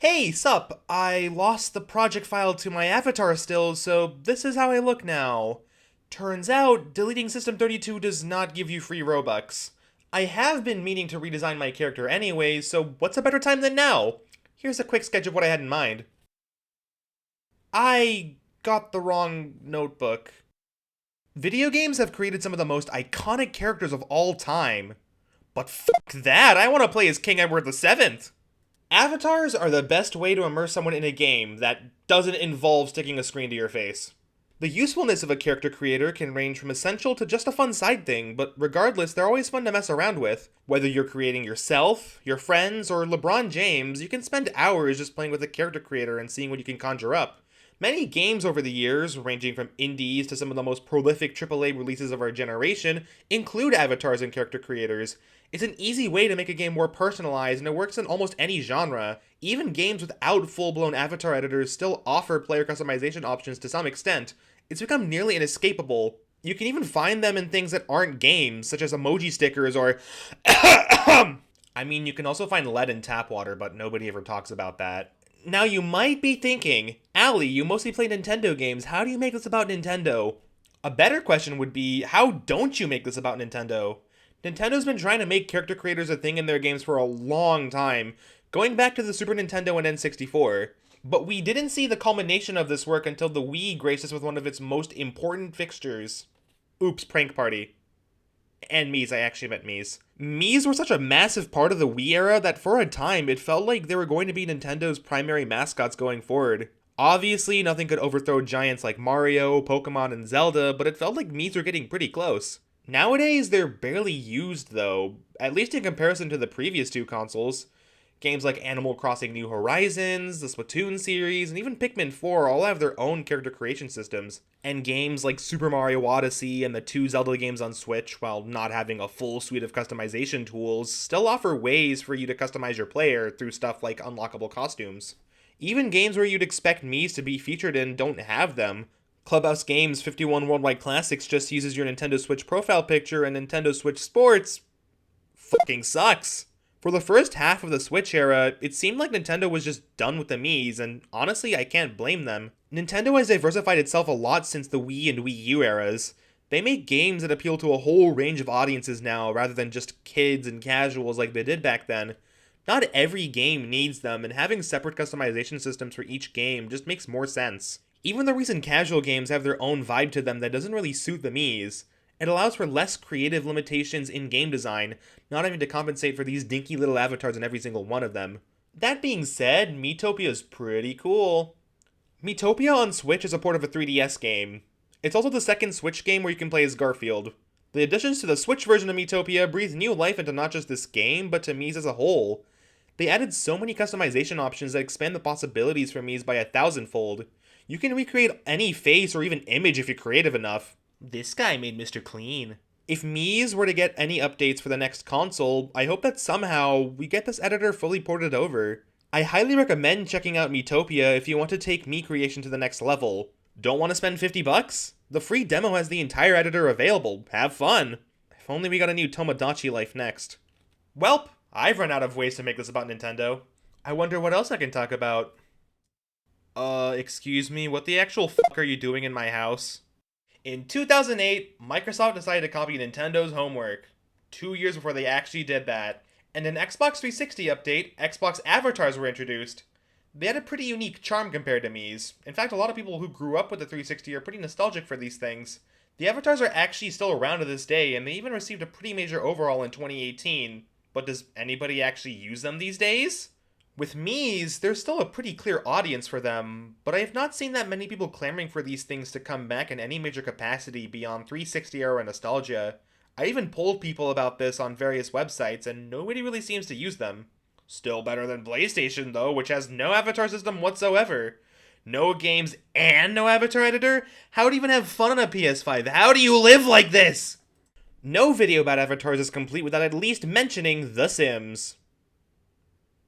Hey, sup! I lost the project file to my avatar still, so this is how I look now. Turns out, deleting System 32 does not give you free Robux. I have been meaning to redesign my character anyway, so what's a better time than now? Here's a quick sketch of what I had in mind. I got the wrong notebook. Video games have created some of the most iconic characters of all time. But fuck that, I want to play as King Edward VII! Avatars are the best way to immerse someone in a game that doesn't involve sticking a screen to your face. The usefulness of a character creator can range from essential to just a fun side thing, but regardless, they're always fun to mess around with. Whether you're creating yourself, your friends, or LeBron James, you can spend hours just playing with a character creator and seeing what you can conjure up. Many games over the years, ranging from indies to some of the most prolific AAA releases of our generation, include avatars and character creators. It's an easy way to make a game more personalized, and it works in almost any genre. Even games without full-blown avatar editors still offer player customization options to some extent. It's become nearly inescapable. You can even find them in things that aren't games, such as emoji stickers or... I mean, you can also find lead in tap water, but nobody ever talks about that. Now you might be thinking, Allie, you mostly play Nintendo games, how do you make this about Nintendo? A better question would be, how don't you make this about Nintendo? Nintendo's been trying to make character creators a thing in their games for a long time, going back to the Super Nintendo and N64. But we didn't see the culmination of this work until the Wii graced us with one of its most important fixtures. Oops, prank party. And Mii's, I actually meant Mii's. Mii's were such a massive part of the Wii era that for a time it felt like they were going to be Nintendo's primary mascots going forward. Obviously, nothing could overthrow giants like Mario, Pokemon, and Zelda, but it felt like Mii's were getting pretty close. Nowadays, they're barely used though, at least in comparison to the previous two consoles. Games like Animal Crossing New Horizons, the Splatoon series, and even Pikmin 4 all have their own character creation systems. And games like Super Mario Odyssey and the two Zelda games on Switch, while not having a full suite of customization tools, still offer ways for you to customize your player through stuff like unlockable costumes. Even games where you'd expect Mii's to be featured in don't have them. Clubhouse Games 51 Worldwide Classics just uses your Nintendo Switch profile picture, and Nintendo Switch Sports fucking sucks. For the first half of the Switch era, it seemed like Nintendo was just done with the Mii's, and honestly, I can't blame them. Nintendo has diversified itself a lot since the Wii and Wii U eras. They make games that appeal to a whole range of audiences now, rather than just kids and casuals like they did back then. Not every game needs them, and having separate customization systems for each game just makes more sense. Even the recent casual games have their own vibe to them that doesn't really suit the Mii's. It allows for less creative limitations in game design, not having to compensate for these dinky little avatars in every single one of them. That being said, Miitopia is pretty cool. Miitopia on Switch is a port of a 3DS game. It's also the second Switch game where you can play as Garfield. The additions to the Switch version of Miitopia breathe new life into not just this game, but to Mii's as a whole. They added so many customization options that expand the possibilities for Mii's by 1,000-fold. You can recreate any face or even image if you're creative enough. This guy made Mr. Clean. If Mii's were to get any updates for the next console, I hope that somehow we get this editor fully ported over. I highly recommend checking out Miitopia if you want to take Mii creation to the next level. Don't want to spend $50? The free demo has the entire editor available. Have fun! If only we got a new Tomodachi Life next. Welp, I've run out of ways to make this about Nintendo. I wonder what else I can talk about. Excuse me, what the actual fuck are you doing in my house? In 2008, Microsoft decided to copy Nintendo's homework. 2 years before they actually did that. And in an Xbox 360 update, Xbox avatars were introduced. They had a pretty unique charm compared to Mii's. In fact, a lot of people who grew up with the 360 are pretty nostalgic for these things. The avatars are actually still around to this day, and they even received a pretty major overhaul in 2018. But does anybody actually use them these days? With Mii's, there's still a pretty clear audience for them, but I have not seen that many people clamoring for these things to come back in any major capacity beyond 360 era nostalgia. I even polled people about this on various websites, and nobody really seems to use them. Still better than PlayStation, though, which has no avatar system whatsoever. No games and no avatar editor? How do you even have fun on a PS5? How do you live like this? No video about avatars is complete without at least mentioning The Sims.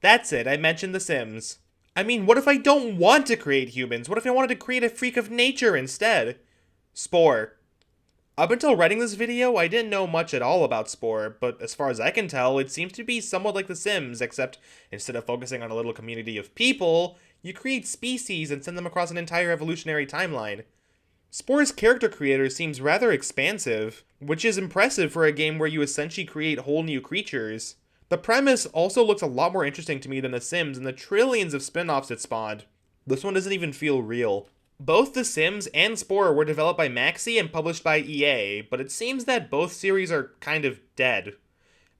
That's it, I mentioned The Sims. I mean, what if I don't want to create humans? What if I wanted to create a freak of nature instead? Spore. Up until writing this video, I didn't know much at all about Spore, but as far as I can tell, it seems to be somewhat like The Sims, except instead of focusing on a little community of people, you create species and send them across an entire evolutionary timeline. Spore's character creator seems rather expansive, which is impressive for a game where you essentially create whole new creatures. The premise also looks a lot more interesting to me than The Sims and the trillions of spin-offs it spawned. This one doesn't even feel real. Both The Sims and Spore were developed by Maxi and published by EA, but it seems that both series are kind of dead.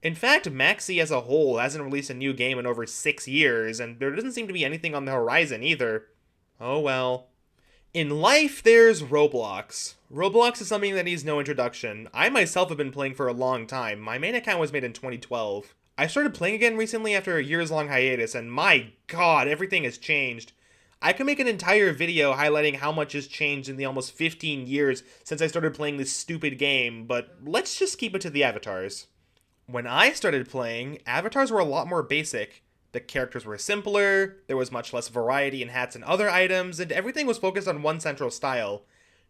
In fact, Maxi as a whole hasn't released a new game in over 6 years, and there doesn't seem to be anything on the horizon either. Oh well. In life, there's Roblox. Roblox is something that needs no introduction. I myself have been playing for a long time. My main account was made in 2012. I started playing again recently after a years-long hiatus, and my god, everything has changed. I could make an entire video highlighting how much has changed in the almost 15 years since I started playing this stupid game, but let's just keep it to the avatars. When I started playing, avatars were a lot more basic. The characters were simpler, there was much less variety in hats and other items, and everything was focused on one central style.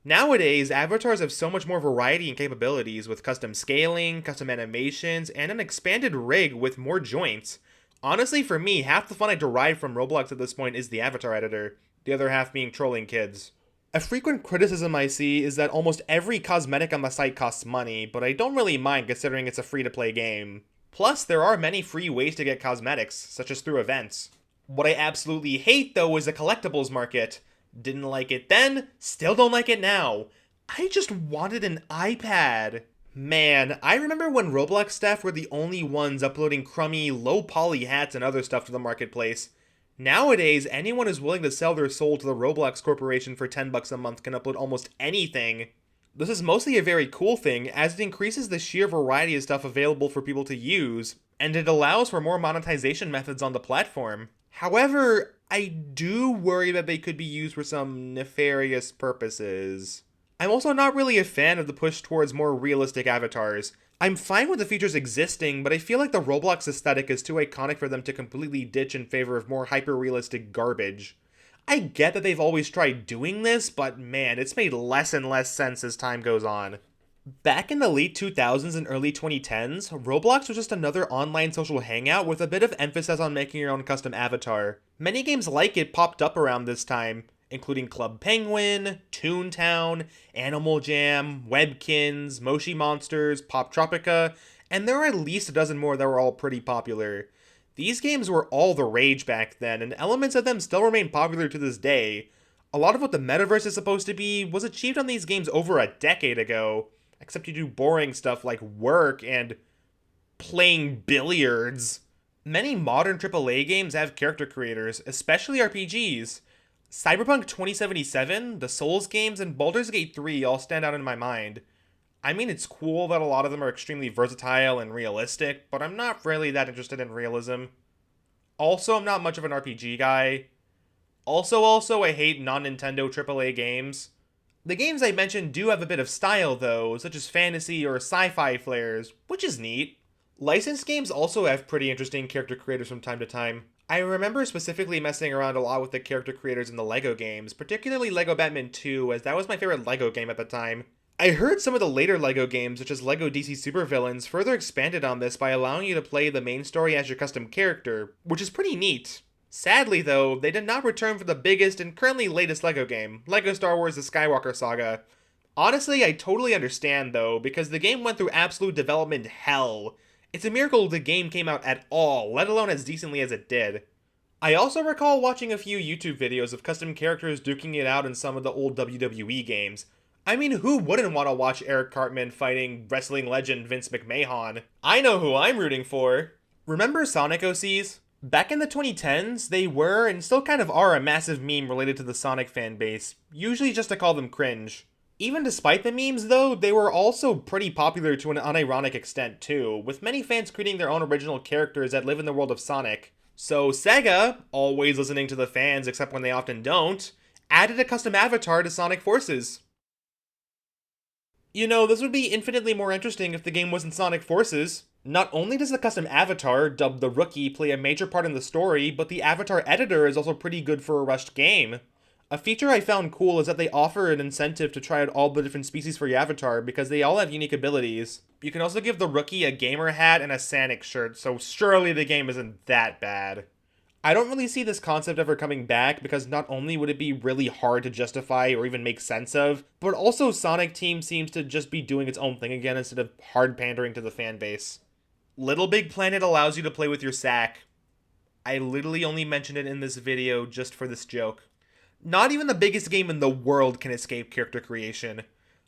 Nowadays, avatars have so much more variety and capabilities with custom scaling, custom animations, and an expanded rig with more joints. Honestly, for me, half the fun I derive from Roblox at this point is the avatar editor, the other half being trolling kids. A frequent criticism I see is that almost every cosmetic on the site costs money, but I don't really mind considering it's a free-to-play game. Plus, there are many free ways to get cosmetics, such as through events. What I absolutely hate, though, is the collectibles market. Didn't like it then, still don't like it now. I just wanted an iPad. Man, I remember when Roblox staff were the only ones uploading crummy, low-poly hats and other stuff to the marketplace. Nowadays, anyone who's willing to sell their soul to the Roblox Corporation for $10 a month can upload almost anything. This is mostly a very cool thing, as it increases the sheer variety of stuff available for people to use, and it allows for more monetization methods on the platform. However, I do worry that they could be used for some nefarious purposes. I'm also not really a fan of the push towards more realistic avatars. I'm fine with the features existing, but I feel like the Roblox aesthetic is too iconic for them to completely ditch in favor of more hyper-realistic garbage. I get that they've always tried doing this, but man, it's made less and less sense as time goes on. Back in the late 2000s and early 2010s, Roblox was just another online social hangout with a bit of emphasis on making your own custom avatar. Many games like it popped up around this time, including Club Penguin, Toontown, Animal Jam, Webkinz, Moshi Monsters, Pop Tropica, and there are at least a dozen more that were all pretty popular. These games were all the rage back then, and elements of them still remain popular to this day. A lot of what the metaverse is supposed to be was achieved on these games over a decade ago, except you do boring stuff like work and playing billiards. Many modern AAA games have character creators, especially RPGs. Cyberpunk 2077, the Souls games, and Baldur's Gate 3 all stand out in my mind. I mean, it's cool that a lot of them are extremely versatile and realistic, but I'm not really that interested in realism. Also, I'm not much of an RPG guy. Also, I hate non-Nintendo AAA games. The games I mentioned do have a bit of style, though, such as fantasy or sci-fi flares, which is neat. Licensed games also have pretty interesting character creators from time to time. I remember specifically messing around a lot with the character creators in the LEGO games, particularly LEGO Batman 2, as that was my favorite LEGO game at the time. I heard some of the later LEGO games, such as LEGO DC Supervillains, further expanded on this by allowing you to play the main story as your custom character, which is pretty neat. Sadly, though, they did not return for the biggest and currently latest LEGO game, LEGO Star Wars The Skywalker Saga. Honestly, I totally understand, though, because the game went through absolute development hell. It's a miracle the game came out at all, let alone as decently as it did. I also recall watching a few YouTube videos of custom characters duking it out in some of the old WWE games. I mean, who wouldn't want to watch Eric Cartman fighting wrestling legend Vince McMahon? I know who I'm rooting for. Remember Sonic OCs? Back in the 2010s, they were and still kind of are a massive meme related to the Sonic fanbase, usually just to call them cringe. Even despite the memes, though, they were also pretty popular to an unironic extent too, with many fans creating their own original characters that live in the world of Sonic. So Sega, always listening to the fans except when they often don't, added a custom avatar to Sonic Forces. You know, this would be infinitely more interesting if the game wasn't Sonic Forces. Not only does the custom avatar, dubbed the Rookie, play a major part in the story, but the avatar editor is also pretty good for a rushed game. A feature I found cool is that they offer an incentive to try out all the different species for your avatar because they all have unique abilities. You can also give the rookie a gamer hat and a Sanic shirt, so surely the game isn't that bad. I don't really see this concept ever coming back because not only would it be really hard to justify or even make sense of, but also Sonic Team seems to just be doing its own thing again instead of hard pandering to the fan base. Little Big Planet allows you to play with your sack. I literally only mentioned it in this video just for this joke. Not even the biggest game in the world can escape character creation.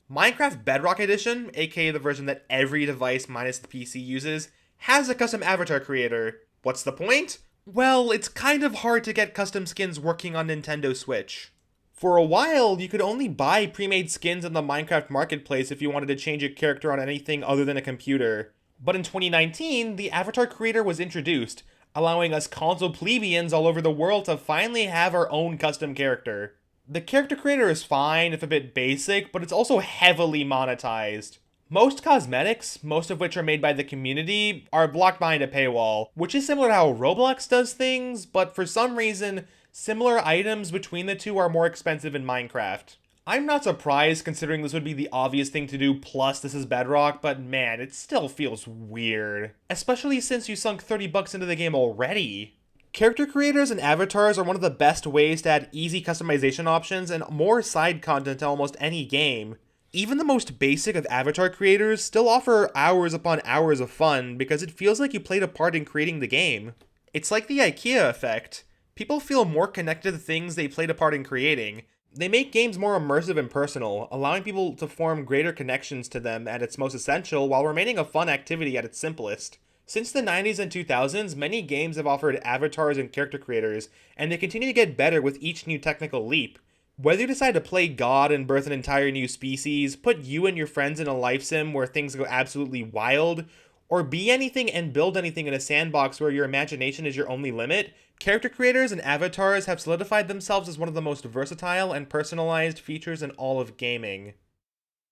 Minecraft Bedrock Edition, aka the version that every device minus the PC uses, has a custom avatar creator. What's the point? Well, it's kind of hard to get custom skins working on Nintendo Switch. For a while, you could only buy pre-made skins in the Minecraft Marketplace if you wanted to change a character on anything other than a computer. But in 2019, the avatar creator was introduced, allowing us console plebeians all over the world to finally have our own custom character. The character creator is fine, if a bit basic, but it's also heavily monetized. Most cosmetics, most of which are made by the community, are blocked behind a paywall, which is similar to how Roblox does things, but for some reason, similar items between the two are more expensive in Minecraft. I'm not surprised considering this would be the obvious thing to do, plus this is Bedrock, but man, it still feels weird. Especially since you sunk 30 bucks into the game already. Character creators and avatars are one of the best ways to add easy customization options and more side content to almost any game. Even the most basic of avatar creators still offer hours upon hours of fun because it feels like you played a part in creating the game. It's like the IKEA effect. People feel more connected to the things they played a part in creating. They make games more immersive and personal, allowing people to form greater connections to them at its most essential while remaining a fun activity at its simplest. Since the 90s and 2000s, many games have offered avatars and character creators, and they continue to get better with each new technical leap. Whether you decide to play God and birth an entire new species, put you and your friends in a life sim where things go absolutely wild, or be anything and build anything in a sandbox where your imagination is your only limit, character creators and avatars have solidified themselves as one of the most versatile and personalized features in all of gaming.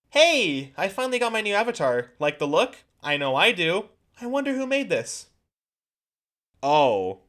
Hey! I finally got my new avatar. Like the look? I know I do. I wonder who made this. Oh.